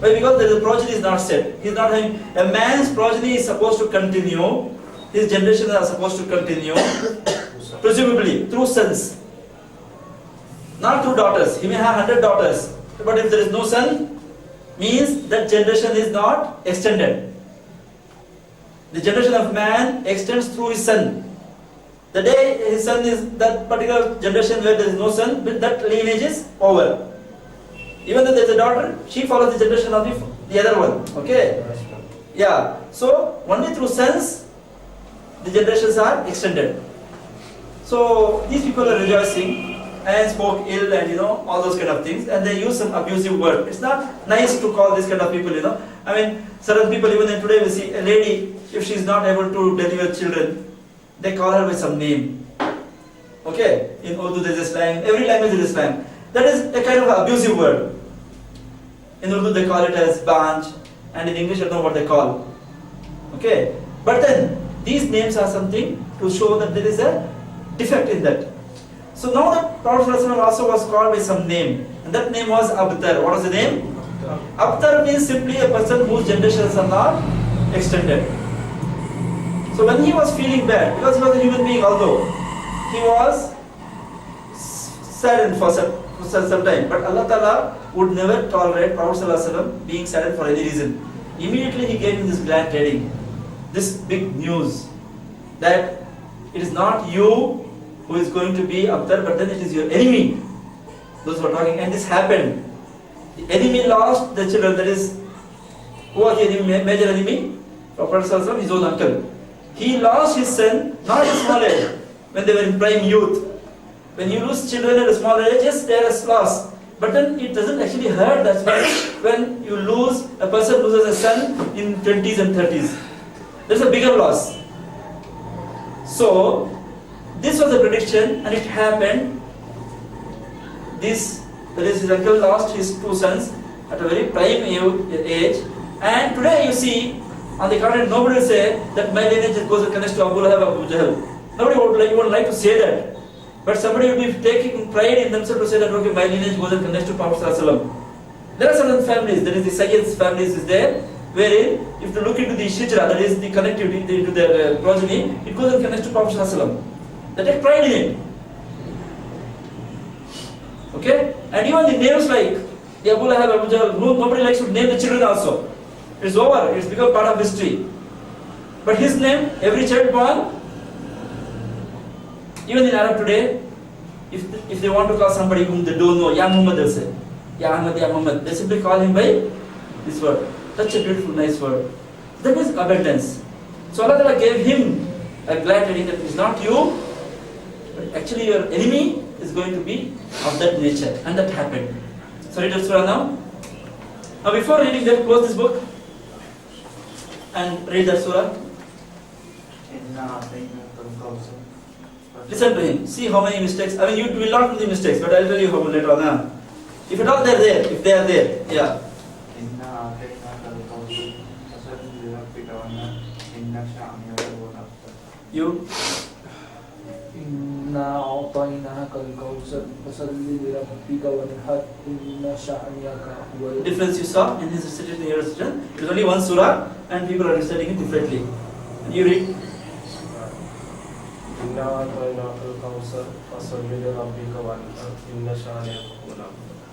Why? Because the progeny is not set. He is not having a man's progeny is supposed to continue. His generations are supposed to continue, presumably through sons, not through daughters. He may have 100 daughters, but if there is no son, means that generation is not extended. The generation of man extends through his son. The day his son is that particular generation where there is no son, that lineage is over. Even though there is a daughter, she follows the generation of the other one. Okay? Yeah. So only through sons the generations are extended. So these people are rejoicing and spoke ill and all those kind of things, and they use some abusive word. It's not nice to call this kind of people, I mean, certain people even in today we see a lady, if she is not able to deliver children, they call her by some name. Okay? In Urdu there is a slang, every language is a slang. That is a kind of abusive word. In Urdu they call it as banj, and in English I don't know what they call. Okay? But then, these names are something to show that there is a defect in that. So now the Prophet ﷺ also was called by some name, and that name was Abtar. What was the name? Abtar means simply a person whose generations are not extended. So when he was feeling bad, because he was a human being, although he was saddened for some time, but Allah Ta'ala would never tolerate Prophet ﷺ being saddened for any reason. Immediately he gave him this glad tidings, this big news, that it is not you who is going to be Abtar, but then it is your enemy. Those who are talking, and this happened. The enemy lost the children, that is, who was the enemy, major enemy? Prophet ﷺ, his own uncle. He lost his son, not at a small age, when they were in prime youth. When you lose children at a small age, yes, there is loss. But then it doesn't actually hurt that much when you lose, a person loses a son in 20s and 30s. There's a bigger loss. So, this was a prediction, and it happened. His uncle lost his 2 sons at a very prime age, and today you see, on the contrary, nobody will say that my lineage goes and connects to Abu Lahab, Abu Jahl. Nobody would like to say that. But somebody will be taking pride in themselves to say that, okay, my lineage goes and connects to Prophet ﷺ. There are certain families, there is the science families is there, wherein if you look into the shijra, that is the connectivity into their progeny, it goes and connects to Prophet ﷺ. They take pride in it. Okay? And even the names like the Abu Lahab, Abu Jahl, nobody likes to name the children also. It's over, it's become part of history. But his name, every child born, even in Arab today, if they want to call somebody whom they don't know, Ya Muhammad, they'll say, Ya Ahmad, Ya Muhammad. They simply call him by this word. Such a beautiful, nice word. That is abundance. So Allah Ta'ala gave him a glad tidings that it is not you, but actually your enemy is going to be of that nature. And that happened. So read the surah now. Now before reading that, close this book and read that surah. Listen to him. See how many mistakes. I mean, you will not do the mistakes, but I'll tell you how later on. If at all they're there, if they are there, yeah. You? Difference you saw in his recitation and your recitation. It was only one surah, and people are reciting it differently. And you read.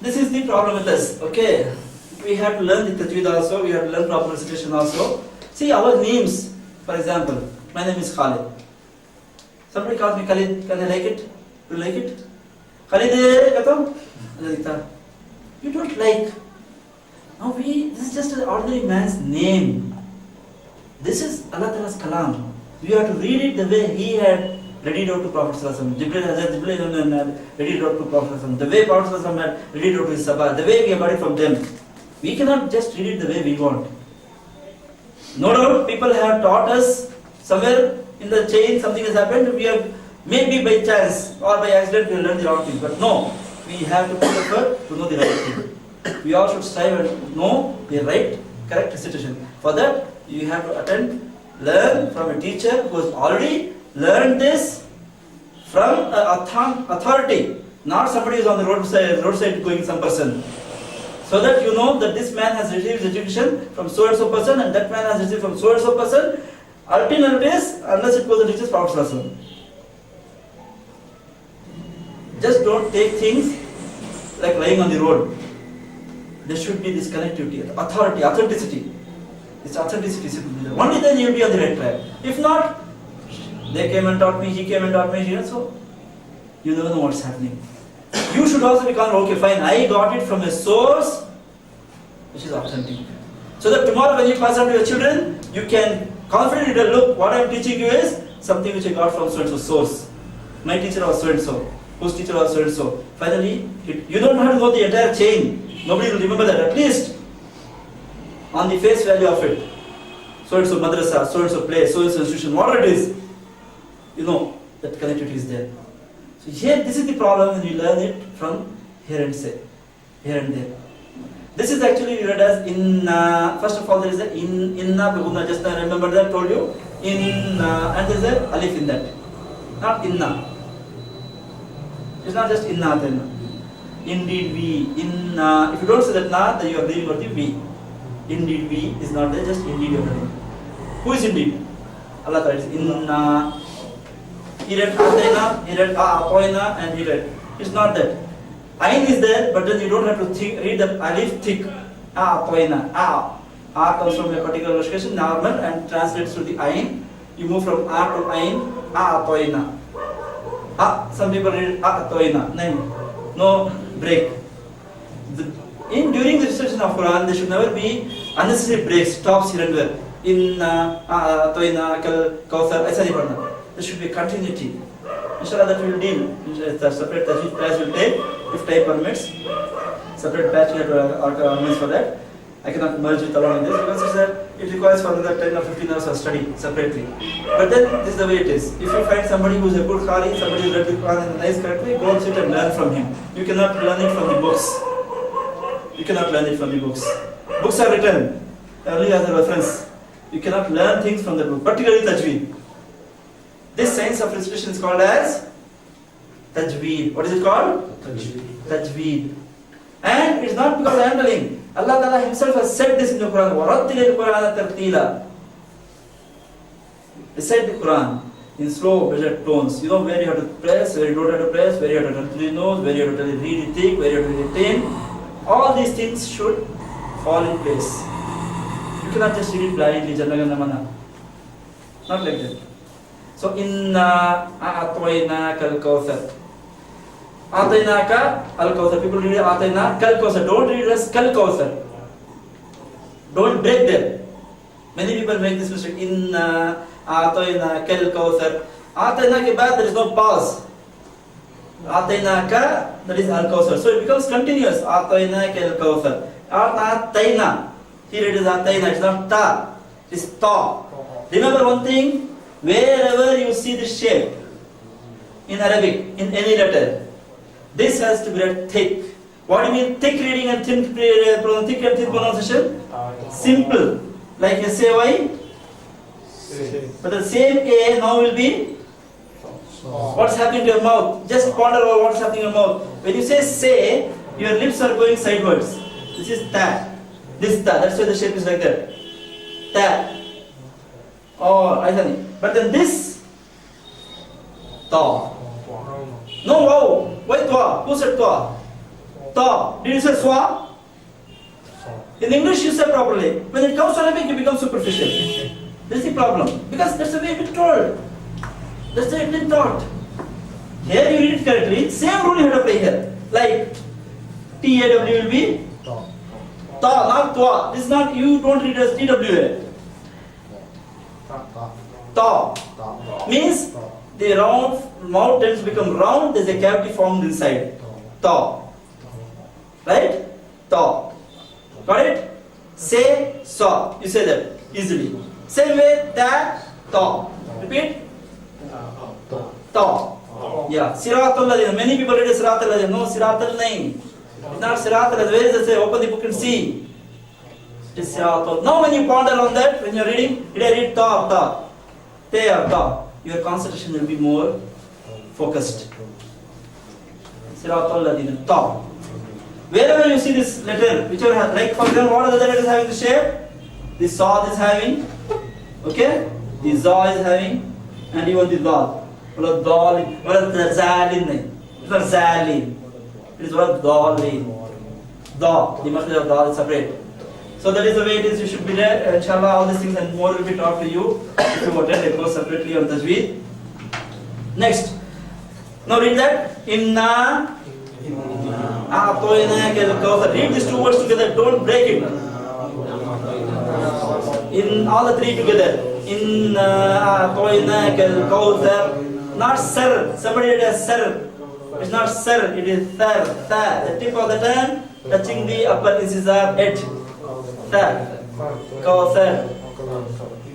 This is the problem with us. Okay, we have to learn the tajweed also. We have to learn proper recitation also. See our names. For example, my name is Khalid. Somebody calls me Khalid. Can I like it? Do you like it? Khalid, you don't like. Now this is just an ordinary man's name. This is Allah Ta'ala's kalam. You have to read it the way he had read it out to Prophet Sallallahu Alaihi Wasallam. Jibreel had read it out to Prophet Sallallahu Alaihi Wasallam. The way Prophet Sallallahu Alaihi Wasallam had read it out to his Sabah. The way we have got it from them. We cannot just read it the way we want. No doubt people have taught us somewhere in the chain something has happened. We have maybe by chance or by accident we have learned the wrong thing. But no, we have to put effort to know the right thing. We all should strive and know the right, correct recitation. For that, you have to learn from a teacher who has already learned this from an authority, not somebody who is on the roadside going some person. So that you know that this man has received education from so and so person and that man has received from so and so person. Until unless it goes and reaches Prophet Sallallahu Alaihi Wasallam. Just don't take things like lying on the road. There should be this connectivity, authority, authenticity. This authenticity should be there. Only then you will be on the right track. If not, they came and taught me, he came and taught me, so you never know what's happening. You should also be confident, okay, fine, I got it from a source which is authentic. So that tomorrow when you pass on to your children, you can confidently tell, look, what I am teaching you is something which I got from so and so source. My teacher was so and so, whose teacher was so and so. Finally, you don't have to know the entire chain. Nobody will remember that. At least on the face value of it. So and so madrasa, so and so place, so and so institution, whatever it is, you know that connectivity is there. So here, this is the problem when we learn it from here and there. This is actually read as inna. First of all, there is a inna beguna. Just I remember that I told you inna, and there is a alif in that, not inna. It's not just inna then. Indeed we, inna. If you don't say that na, then you are leaving out the we. Indeed we is not there, just indeed you are telling. Who is indeed? Allah Ta'ala is inna. He read atayna, he read apoina, and he read. It's not that. Ain is there, but then you don't have to read the alif thick. Apoina. A comes from a particular location, normal, and translates to the ain. You move from a to ain, apoina. Some people read atoina. No break. During the recitation of Quran, there should never be unnecessary breaks, stops here and there. Toina, Kauthar, etc. There should be continuity. Inshallah, that we will deal. The separate tajweed class will take, if time permits. Separate batch we have to organize for that. I cannot merge it along in this because it requires for another 10 or 15 hours of study separately. But then this is the way it is. If you find somebody who is a good Qari, somebody who read the Quran in a nice correctly, go and sit and learn from him. You cannot learn it from the books. You cannot learn it from the books. Books are written only as a reference. You cannot learn things from the book, particularly tajweed. This science of recitation is called as tajweed. What is it called? Tajweed. And it's not because I am telling. Allah Ta'ala himself has said this in the Quran. وَرَتِّلِ الْقُرْآنَ تَرْتِيلًا. Recite the Quran in slow, measured tones. You know where you have to press, where you don't have to press, where you have to turn to the nose, where you have to read it thick, where you have to read it thin. All these things should fall in place. You cannot just read it blindly, Jannaganamana. Not like that. So, inna a'atwainaka al-kawthar. Atainaka al-kawthar. People read Atainaka al-kawthar. Don't read it as kal-kawthar. Don't break there. Many people make this mistake. Inna a'atainaka al-kawthar. Atainaka ke baad there is no pause. Atainaka, that is al-kawthar. So it becomes continuous. Atainaka al-kawthar. Ataina. Here it is Ataina. It's not ta. It's ta. Remember one thing. Wherever you see this shape in Arabic, in any letter, this has to be read thick. What do you mean thick reading and thick and thin pronunciation? Simple. Like you say why? But the same A now will be what's happening to your mouth. Just ponder over what's happening in your mouth. When you say, your lips are going sideways. This is that. This is that. That's why the shape is like that. ta. Oh, I think. But then this ta. No, wow. Why twa? Who said twa? Ta. Did you say swa? In English you say properly. When it comes to Arabic you become superficial. This is the problem. Because that's the way it's told. That's the way it's been taught. Here you read it correctly. Same rule you have to play here. Like TAW will be ta, not twa. This is not, you don't read as TWA. Ta. Means the round mouth tends to become round, there's a cavity formed inside. Ta. Right? Ta. Got it? Say, saw. You say that easily. Same way, that, ta. Repeat. Ta. Yeah. Siratul Ladin. Many people read Siratul Ladin. No, Siratul nahi. It's not Siratul Ladin. Where is it? Say, open the book and see. It is Siratul. Now when you ponder on that, when you are reading, did I read ta, ta? Te or ta? Your concentration will be more focused. Siratul Ladin. Ta. Wherever you see this letter, whichever has, like for example, what are the letters having the shape? The Sad is having, okay? The Za is having, and even the Dal. What is Zalin? It's not Zalin. It is what Dalin. Da. The masjid of Dal is separate. So that is the way it is. You should be there. Inshallah, all these things and more will be taught to you if you attend a course separately on Tajweed. Next. Now read that. Inna. Read these two words together, don't break it. In all the three together. Inna a'toynaka al-kawthar. Not sir. Somebody did a sir. It's not sir, it is thar. Thar. The tip of the tongue touching the upper incisor edge. Thar. Kawthar.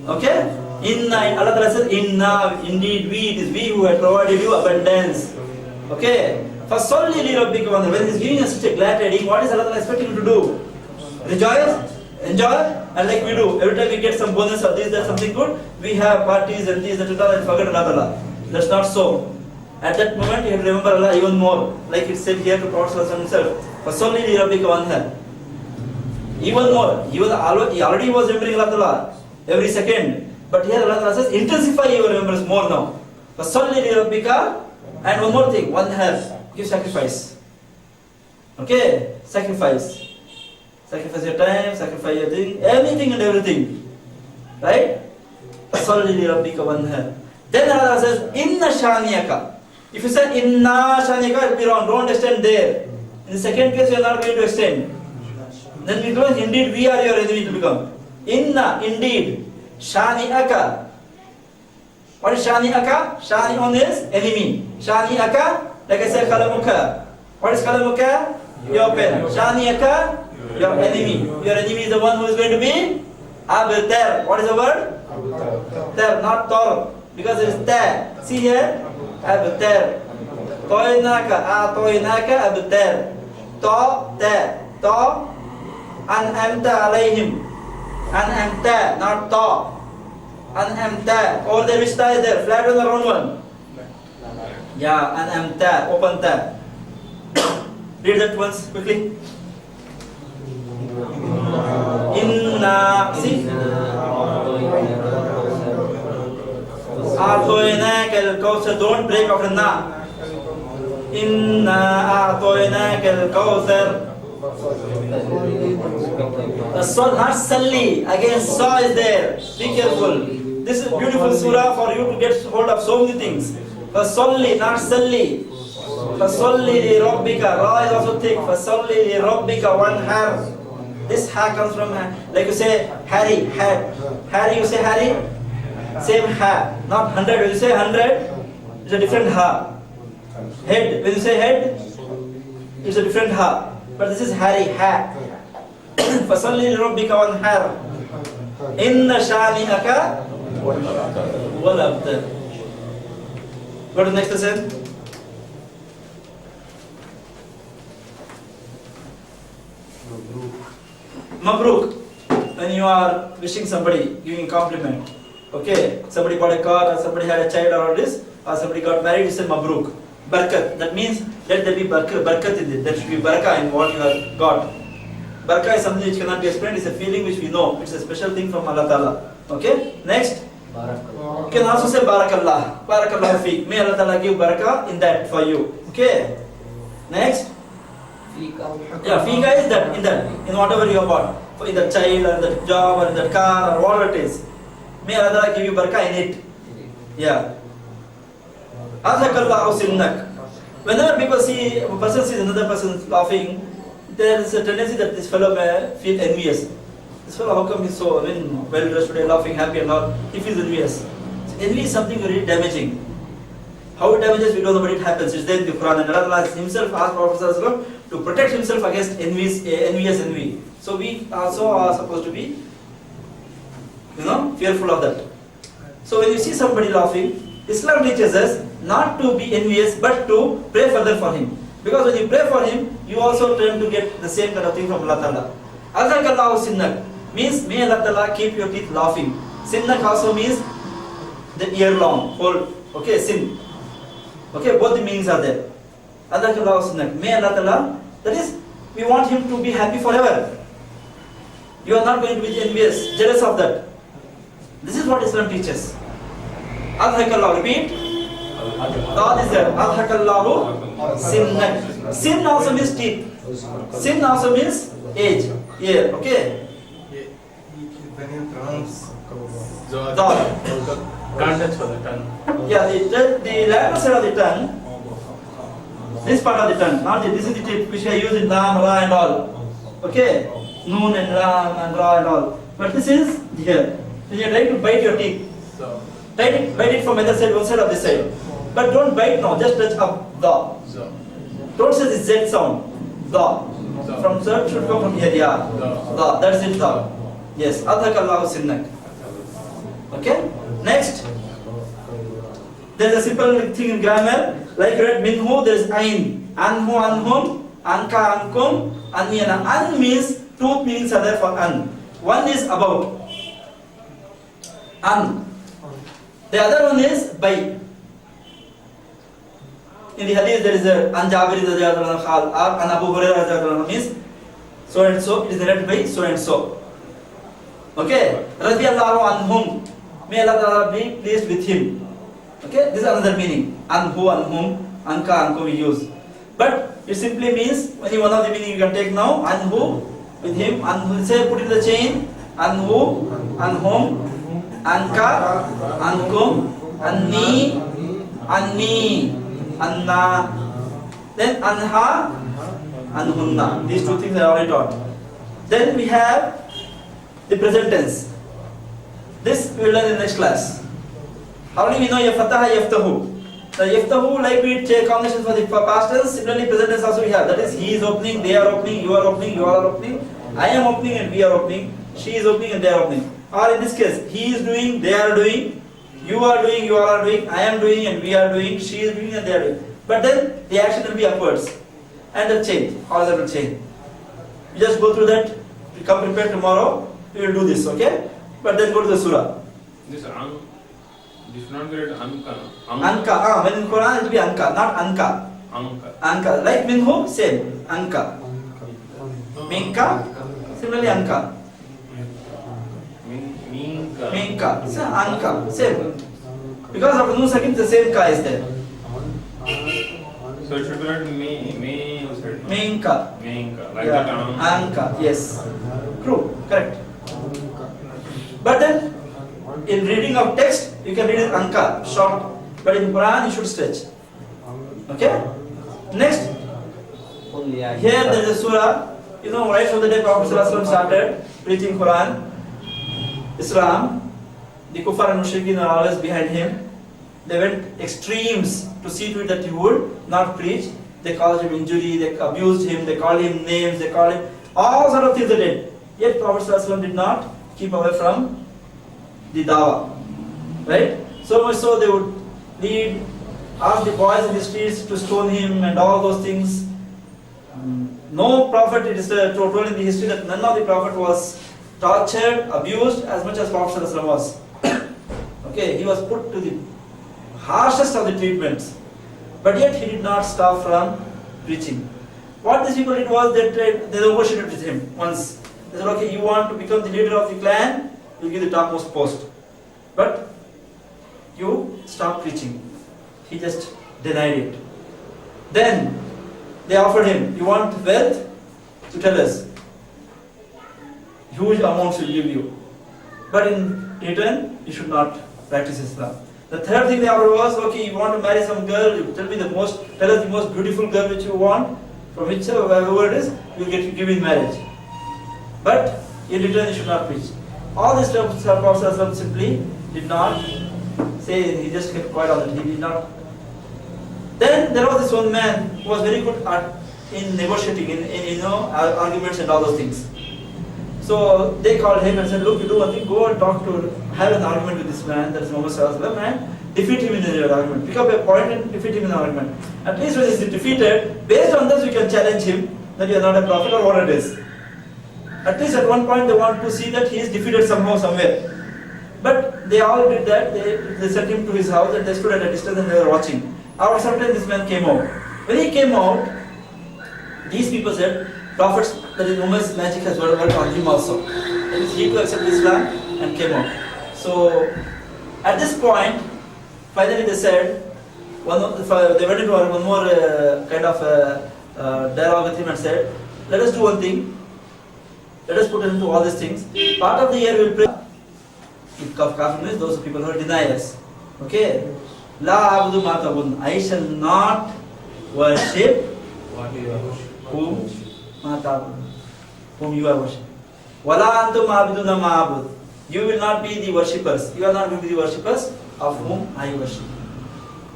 Okay? Inna, Allah Ta'ala says, Inna, indeed we, it is we who have provided you abundance. Okay? فَصَلِّ لِرَبِّكَ وَانْحَرْ. When he is giving us such a glad tidings, what is Allah Ta'ala expecting him to do? Rejoice, enjoy, and like we do. Every time we get some bonus or this, that's something good, we have parties and this, that, and forget about Allah. That's not so. At that moment, you have to remember Allah even more. Like it said here to Prophet himself, فَصَلِّ لِرَبِّكَ وَانْحَرْ. Even more. He already was remembering Allah Ta'ala every second. But here Allah Ta'ala says, intensify your remembrance more now. فَصَلِّ لِرَبِّكَ. And one more thing, one-half. Give sacrifice. Okay? Sacrifice. Sacrifice your time, sacrifice your thing, anything and everything. Right? Salli li rabbika wanhar. Then Allah says, Inna shaniyaka. If you say Inna shaniyaka, it will be wrong. Don't extend there. In the second case, you are not going to extend. Then it becomes, indeed, we are your enemy to become. Inna, indeed. Shani'aka. What is Shani'aka? Shani'un is enemy. Shani'aka, like I said, Kalamuka. What is Kalamuka? Your pen. Shani'aka, your enemy. Your enemy is the one who is going to be Abtar. What is the word? Tar, not Tor. Because it is Tar. See here? Abtar. Toinaka, Toinaka, Abtar. To, Tar. To, An'amta alayhim. An'amta, not To. An'amta. Over there, which ta is there? Flat on the round one. Yeah, An'amta, open ta. Read that once quickly. Inna, see? A'toynaka al-kawthar. Don't break after na. Inna a'toynaka al-kawthar. Not Salli. Again, Saw is there. Be careful. This is a beautiful surah for you to get hold of so many things. Fasalli, not Salli. Fasalli li rabbika. Ra is also thick. Fasalli li rabbika wanhar. This ha comes from, like you say, Harry, hat. Harry, you say Harry? Same ha. Not 100. When you say 100, it's a different ha. Head. When you say head, it's a different ha. But this is Harry, ha. Fasalli li rabbika wanhar. Inna shani'aka wal abtar. Go to the next lesson. Mabruk. When you are wishing somebody, giving a compliment. Okay, somebody bought a car, or somebody had a child, or this, or somebody got married, you say Mabruk. Barakat. That means let there be barakat in it. There should be barakah in what you have got. Barakah is something which cannot be explained. It's a feeling which we know. It's a special thing from Allah Ta'ala. Okay? Next. Barakallah. You can also say Barakallah. Barakallah fiqh. May Allah Ta'ala give barakah in that for you. Okay? Next. Fika. Yeah, fiqh is that, in whatever you have got. For in the child or the job or in the car or whatever it is. May Allah Ta'ala give you barakah in it. Yeah. Adhakallahu sinnak. Whenever people see, a person sees another person laughing, there is a tendency that this fellow may feel envious. This fellow, how come he's so well dressed today, laughing, happy and all? He feels envious. So envy is something very damaging. How it damages, we don't know, but it happens. It's there in the Quran. And Allah himself asked Prophet to protect himself against envious envy. So we also are supposed to be, fearful of that. So when you see somebody laughing, Islam teaches us not to be envious, but to pray further for him. Because when you pray for him, you also turn to get the same kind of thing from Allah Ta'ala. Adhakallahu sinnak means may Allah Ta'ala keep your teeth laughing. Sinnak also means the ear long, whole, okay, sin. Okay, both the meanings are there. Adhakallahu sinnak. May Allah Ta'ala, that is, we want him to be happy forever. You are not going to be envious, jealous of that. This is what Islam teaches. Adhakallahu, repeat. God is there. Adhakallahu sinnak. Sin also means teeth. Sin also means age, year. Okay? Dog. Yeah, the lateral side of the tongue, this part of the tongue, not this is the tip which I use in Ram, Ra and all. Okay? Noon and Ram and Ra and all. But this is here. When you are trying to bite your teeth, bite it from either side, one side or this side. But don't bite now, just touch up. Da. Don't say the Z sound. Da. From Z should come from here. Yeah. Da. That's it. Da. Yes. Adhakallahu sinnak. Okay? Next. There is a simple thing in grammar. Like read minhu, there is ain. Anhu, anhum. Anka, ankum. Anyana. An means two meanings are there for an. One is about. An. The other one is by. In the hadith there is a an Jabir radhiyallahu anhu or an Abu Hurairah radhiyallahu anhu means so and so, it is narrated by so and so. Okay? Radhiyallahu anhum. May Allah Ta'ala be pleased with him. Okay? This is another meaning. Anhu, anhum, anka, anku we use. But it simply means, only one of the meaning you can take now. Anhu, with him. Anhu, say put in the chain. Anhu, anhum, anka, ankum, anni, anni. Anna, then Anha, Anhunna. These two things I already taught. Then we have the present tense. This we will learn in the next class. Already we know Yafataha, Yaftahu. The Yaftahu, like we take combinations for the past tense, similarly present tense also we have. That is, he is opening, they are opening, you are opening, you are opening, I am opening and we are opening, she is opening and they are opening. Or in this case, he is doing, they are doing, you are doing, you all are doing, I am doing and we are doing, she is doing and they are doing. But then the action will be upwards. And the change, all that will change. You just go through that, come prepared tomorrow, we will do this, okay? But then go to the surah. This should not be read Anka. Anka, when in Quran it will be Anka, not Anka. Anka, like Minhu, same, Anka. Minka, similarly Anka. Minka, so Anka, same. Because of Nun Sakin, the same Ka is there. So it should be read Minka. like Yeah. that. Anka, yes. True, correct. But then, in reading of text, you can read it Anka, short. But in Quran, you should stretch. Okay? Next, here there is a surah. You know, right from the day Prophet ﷺ started preaching Quran, Islam, the kuffar and mushrikeen are always behind him. They went extremes to see to it that he would not preach. They caused him injury, they abused him, they called him names, they called him all sort of things they did. Yet Prophet ﷺ did not keep away from the dawah. Right? So much so they would lead, ask the boys in the streets to stone him and all those things. No prophet, it is told in the history that none of the prophet was tortured, abused as much as Prophet ﷺ was. Okay, he was put to the harshest of the treatments. But yet he did not stop from preaching. What these people did was they negotiated with him once. They said, okay, you want to become the leader of the clan, we'll give the topmost post. But you stop preaching. He just denied it. Then they offered him, you want wealth? To tell us. Huge amounts will give you. But in return, you should not practice Islam. The third thing they offered was, okay, you want to marry some girl, you tell us the most beautiful girl which you want, from whichever it is, you will give in marriage. But in return, you should not preach. All this stuff, Prophet simply did not say, he just kept quiet on it. He did not. Then there was this one man who was very good in negotiating, in arguments and all those things. So they called him and said, look, you do one thing, go and have an argument with this man, that is Muhammad Sallallahu Alaihi Wasallam, and defeat him in the argument. Pick up a point and defeat him in the argument. At least when he is defeated, based on this we can challenge him that you are not a prophet or what it is. At least at one point they want to see that he is defeated somehow, somewhere. But they all did that, they sent him to his house and they stood at a distance and they were watching. After some time this man came out. When he came out, these people said, Prophets, that is Muhammad's magic has worked on him also. That is, he to accept Islam and came out. So, at this point, finally they said, they went into one more kind of dialogue with him and said, let us do one thing, let us put an end to all these things. Part of the year we will pray. Kafir means those people who deny us. Okay? La abudu ma ta'budun. I shall not worship whom you are worshipping. Wala antum abiduna ma'abud. You will not be the worshippers. You are not going to be the worshippers of whom I worship.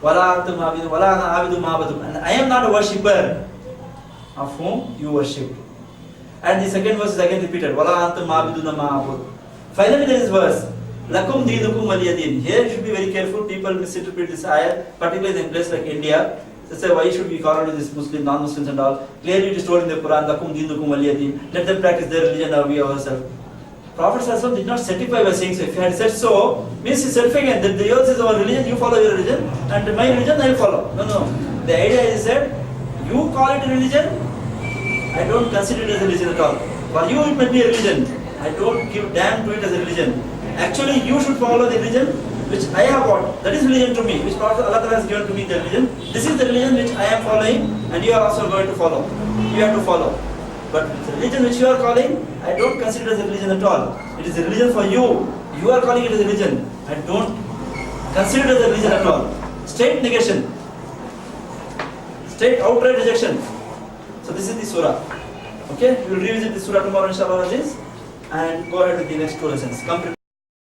Wala antum abidun. Wala ana abidu ma'abudum. And I am not a worshipper of whom you worship. And the second verse is again repeated. Wala antum abiduna ma'abud. Finally there is verse. Lakum dinukum waliyadin. Here you should be very careful. People misinterpret this ayah, particularly in a place like India. They say, why should we call out this Muslim, non-Muslims and all? Clearly it is told in the Quran, Lakum dinukum waliyadin. Let them practice their religion or we ourselves. Prophet ﷺ did not certify by saying so. If he had said so, means he certifying that the yours is our religion, you follow your religion, and my religion I will follow. No. The idea is that you call it a religion, I don't consider it as a religion at all. For you it may be a religion. I don't give damn to it as a religion. Actually, you should follow the religion which I have got. That is religion to me, which Prophet Allah has given to me the religion. This is the religion which I am following, and you are also going to follow. You have to follow. But the religion which you are calling, I don't consider it as a religion at all. It is a religion for you. You are calling it as a religion. I don't consider it as a religion at all. Straight negation. Straight outright rejection. So this is the surah. Okay, we will revisit the surah tomorrow inshallah and go ahead with the next two lessons.